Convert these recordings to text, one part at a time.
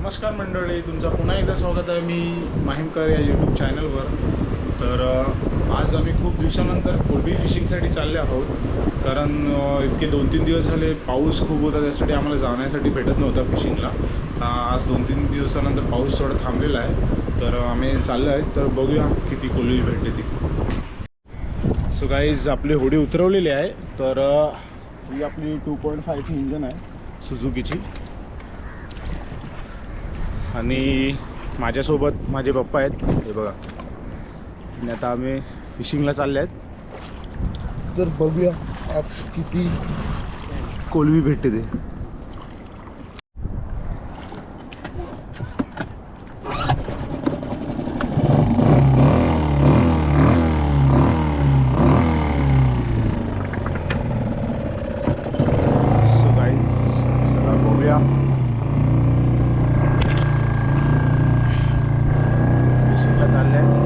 नमस्कार मंडळी, तुमचं पुन्हा एकदा स्वागत आहे मी माहीमकर या यूट्यूब चॅनलवर. तर आज आम्ही खूप दिवसानंतर कोलंबी फिशिंगसाठी चालले आहोत. कारण इतके 2-3 दिवस झाले पाऊस खूप होता, त्यासाठी आम्हाला जाण्यासाठी भेटत नव्हता फिशिंगला. आज 2-3 दिवसानंतर पाऊस थोडा थांबलेला आहे, तर आम्ही चाललो आहे. तर बघूया किती कोलंबी भेटते ती. सो गाईज, आपली होडी उतरवलेली आहे. तर ही आपली 2.5ची इंजन आहे सुझुकीची. आणि माझ्यासोबत माझे पप्पा आहेत, हे बघा. आणि आता आम्ही फिशिंगला चालले आहेत. तर बघूया आज किती कोलंबी भेटते ते. सो गाईज, चला बघूया. फिशिंगला चालले आहेत.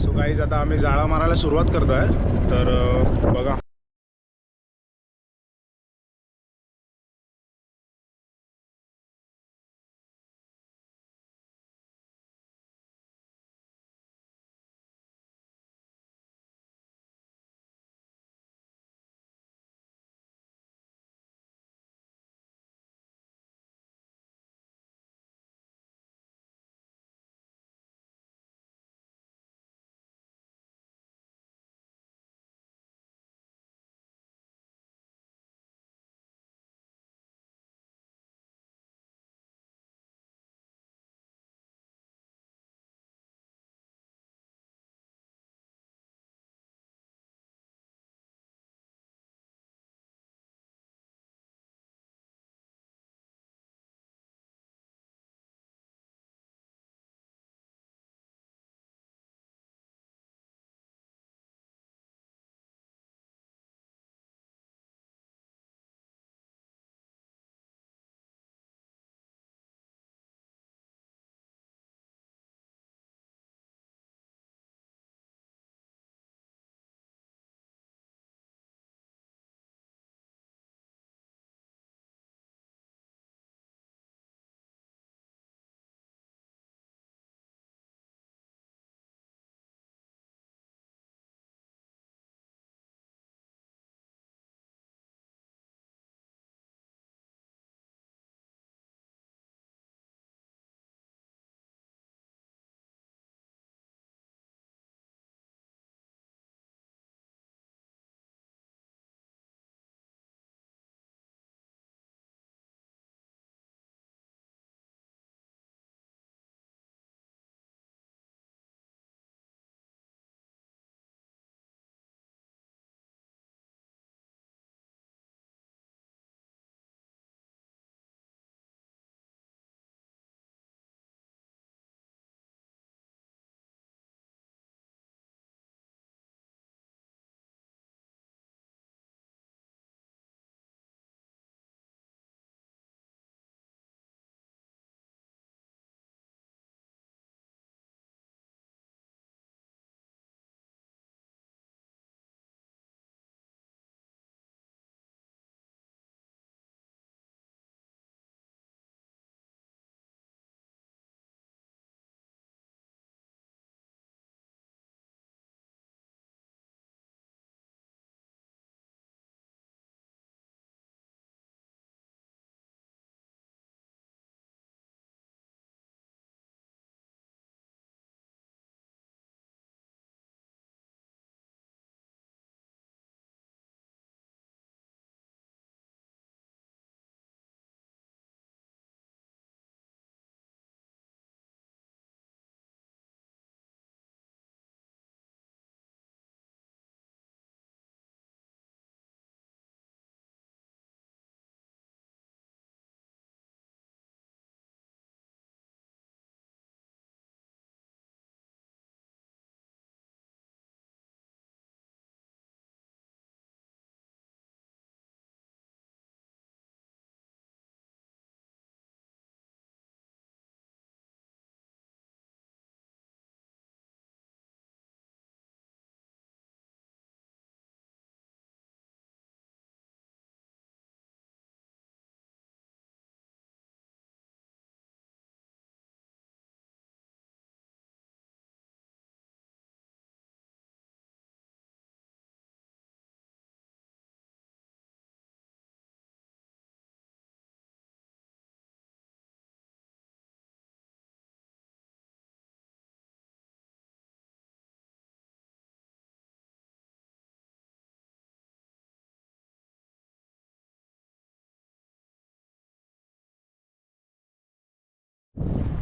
सो गाईज, आता आम्ही जाळा मारायला सुरुवात करतो आहे. तर बघा.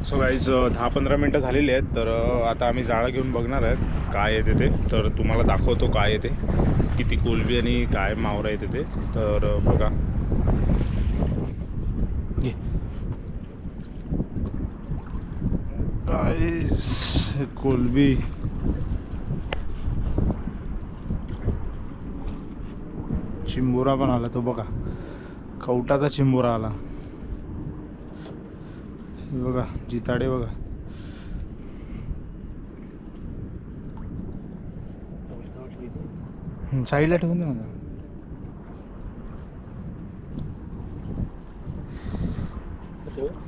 सो गाईज 10-15 मिनटं झालेली आहेत. तर आता आम्ही जाळं घेऊन बघणार आहेत काय येते ते. तर तुम्हाला दाखवतो काय येते, किती कोलबी आणि काय मावरा येते ते. तर बघा गाईज, कोलबी चिंबोरा पण आला. तो बघा, कवटाचा चिंबोरा आला. बघा जिताडे बघा. साईडला ठेवून दे ना.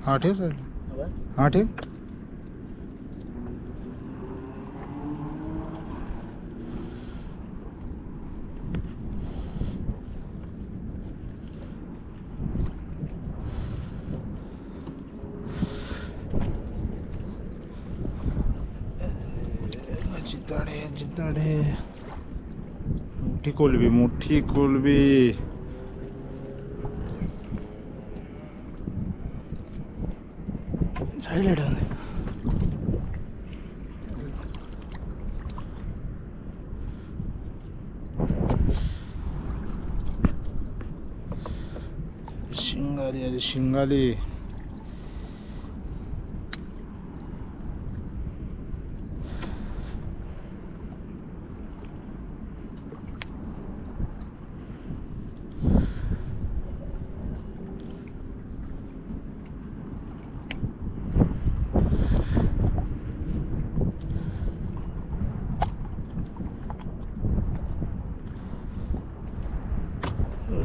हा ठेव साईडला. हा ठेव. जिताडे जिताडे. मोठी कोलबी, मोठी कोलबी. साईडला ठेवून दे. शिंगाली आली, शिंगाली.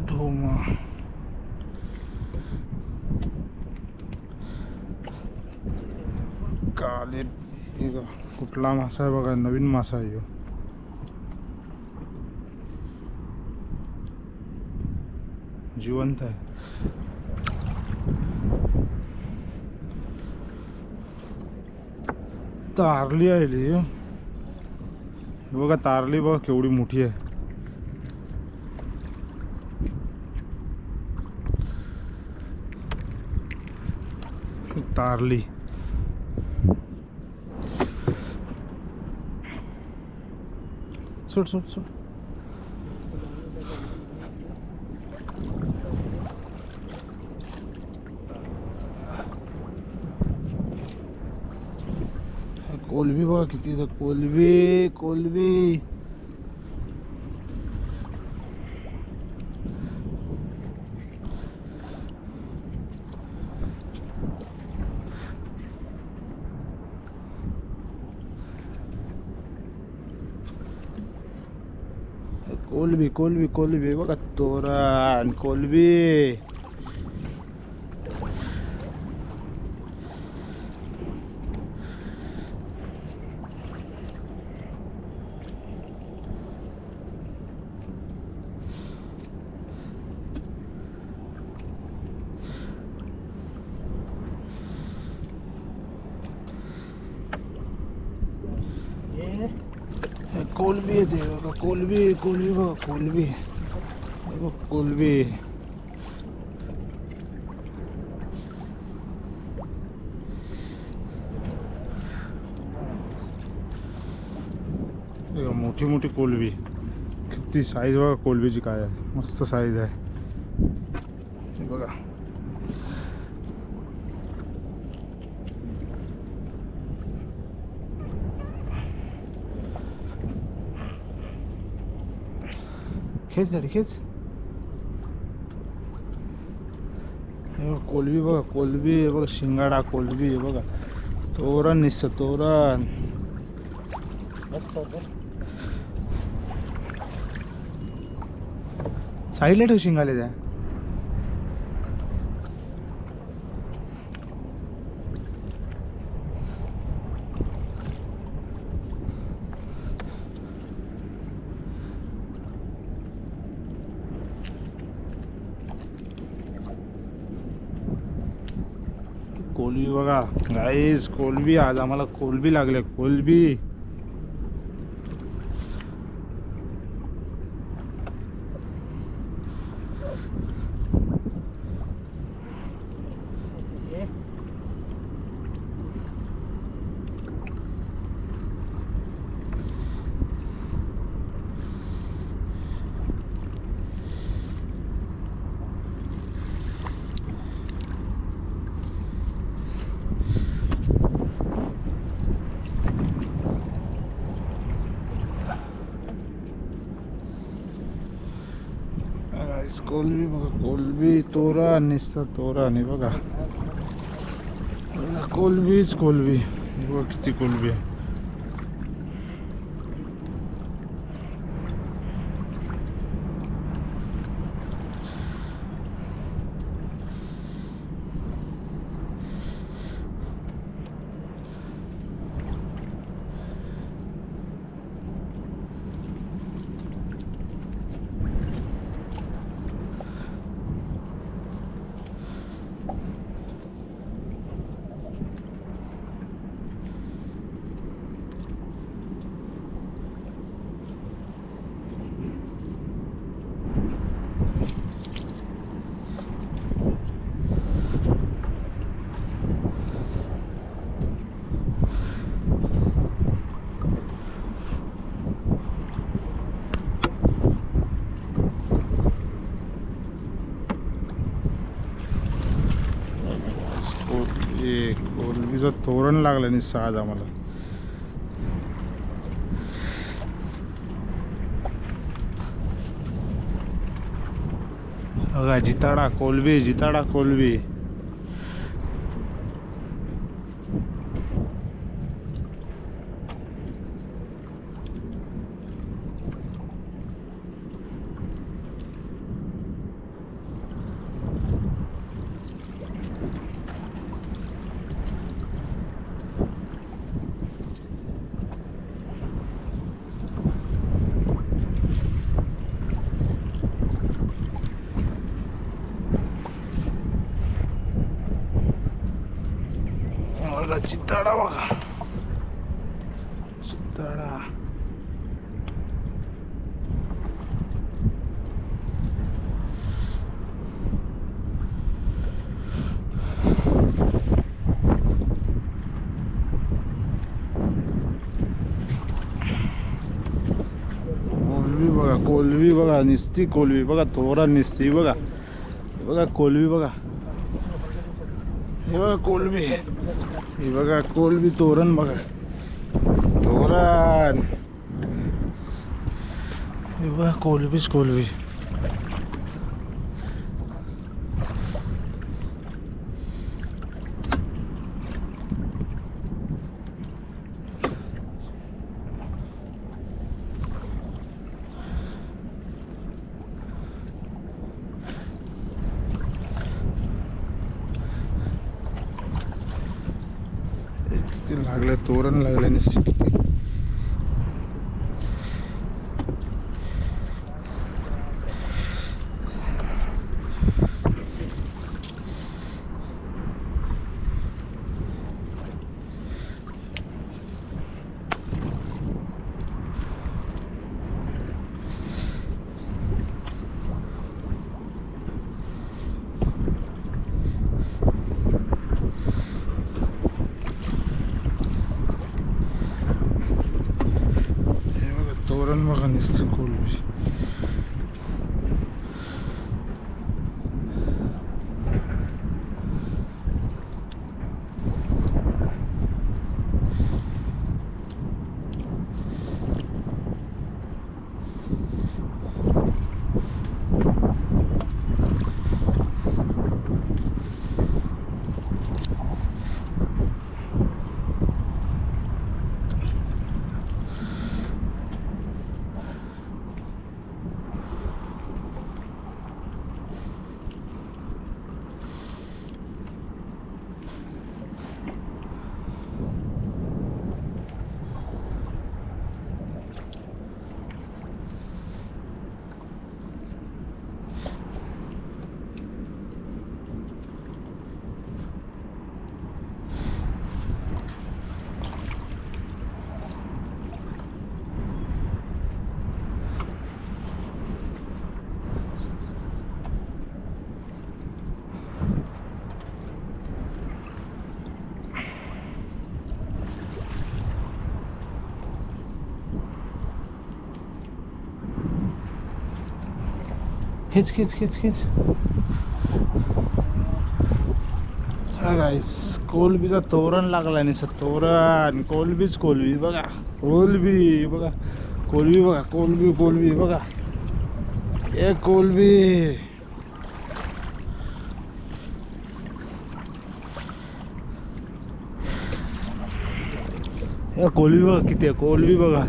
ढोमा. काले. कुठला मासा आहे बघा, नवीन मासा आहे. जिवंत आहे. तारली आहे बघा. तारली बघा केवढी मोठी आहे. तारली. सोड सोड सोड. कोलबी बघा किती. कोलबी कोलबी. कोलबी कोलबी कोलबी बघा. तोरण कोलबी. कोलबी येते बघा. कोलबी कोलबी बघा. कोलबी कोलबी. मोठी मोठी कोलबी. किती साईज बघा कोलबीची काय आहे. मस्त साईज आहे बघा. खेच झाडी खेच. कोलबी बघा. कोलबी बघा. शिंगाडा कोलबी बघा. तोरण निसतं तोरण. साईडला ठेव शिंगाले त्या. कोलबी बघा गाईस. कोलबी आज आम्हाला कोलबी लागले. कोलबी. कोलबी बघा, कोलबी तोरण नुसतं तोरण आहे बघा. कोलबीच कोलबी बघा, किती कोलबी आहे. कोलबीचं तोरण लागलं नाही सहज आम्हाला. बघा जिताडा कोलबी, जिताडा कोलबी. बघा चिताडा, बघा चिताडा. कोलबी बघा, कोलबी बघा, निस्ती कोलबी बघा, तोरण निस्ती बघा. बघा कोलबी बघा, हे बघा कोलबी, हे बघा कोलबी तोरण बघा, तोरण. हे बघा कोलबीच कोलबी. किती लागले तोरण लागले नसते किती. तोरण बघा नुसतं कोलबी. खिच खिच खिच खिच. गाईस कोलबीचा तोरण लागला नाही सर, तोरण. कोलबीच कोलबी बघा, कोलबी बघा, कोलबी बघा, कोलबी कोलबी बघा, ए कोलबी. या कोलबी बघा किती आहे, कोलबी बघा.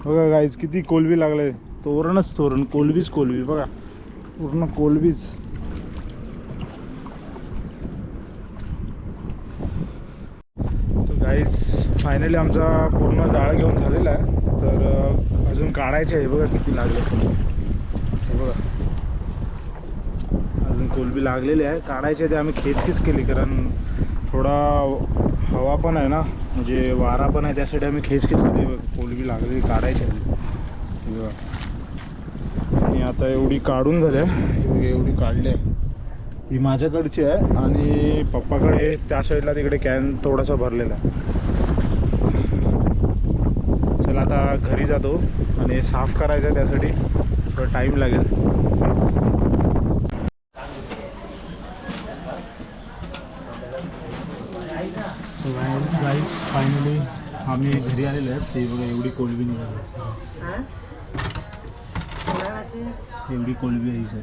बघा गाईज किती कोलबी लागले. तोरणच तोरण, कोलबीच कोलबी बघा, पूर्ण कोलबीच. तर गाईज फायनली आमचा पूर्ण जाळ घेऊन झालेला आहे. तर अजून काढायचे आहे. बघा किती लागले, हे बघा अजून कोलबी लागलेली आहे. काढायचे ते आम्ही खेचखीच केली, कारण थोडा हवा पण आहे ना, म्हणजे वारा पण आहे, त्यासाठी आम्ही खेचखीच केली. कोलबी लागलेली काढायची आहे. आणि आता एवढी काढून झाली आहे, एवढी काढली आहे. ही माझ्याकडची आहे आणि पप्पाकडे त्या साईडला तिकडे कॅन थोडासा भरलेला आहे. चला आता घरी जातो आणि साफ करायचं आहे, त्यासाठी थोडा टाईम लागेल. फायनली आम्ही घरी आलेलो आहे. ते बघा एवढी कोलबी निघाली, एवढी कोलबी आहे सर.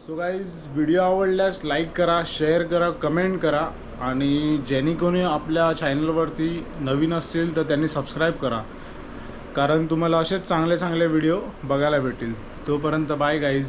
सो गाईज व्हिडिओ आवडल्यास लाईक करा, शेअर करा, कमेंट करा आणि ज्यांनी कोणी आपल्या चॅनलवरती नवीन असतील तर त्यांनी सबस्क्राईब करा, कारण तुम्हाला असेच चांगले चांगले व्हिडिओ बघायला भेटतील. तोपर्यंत बाय गाईज.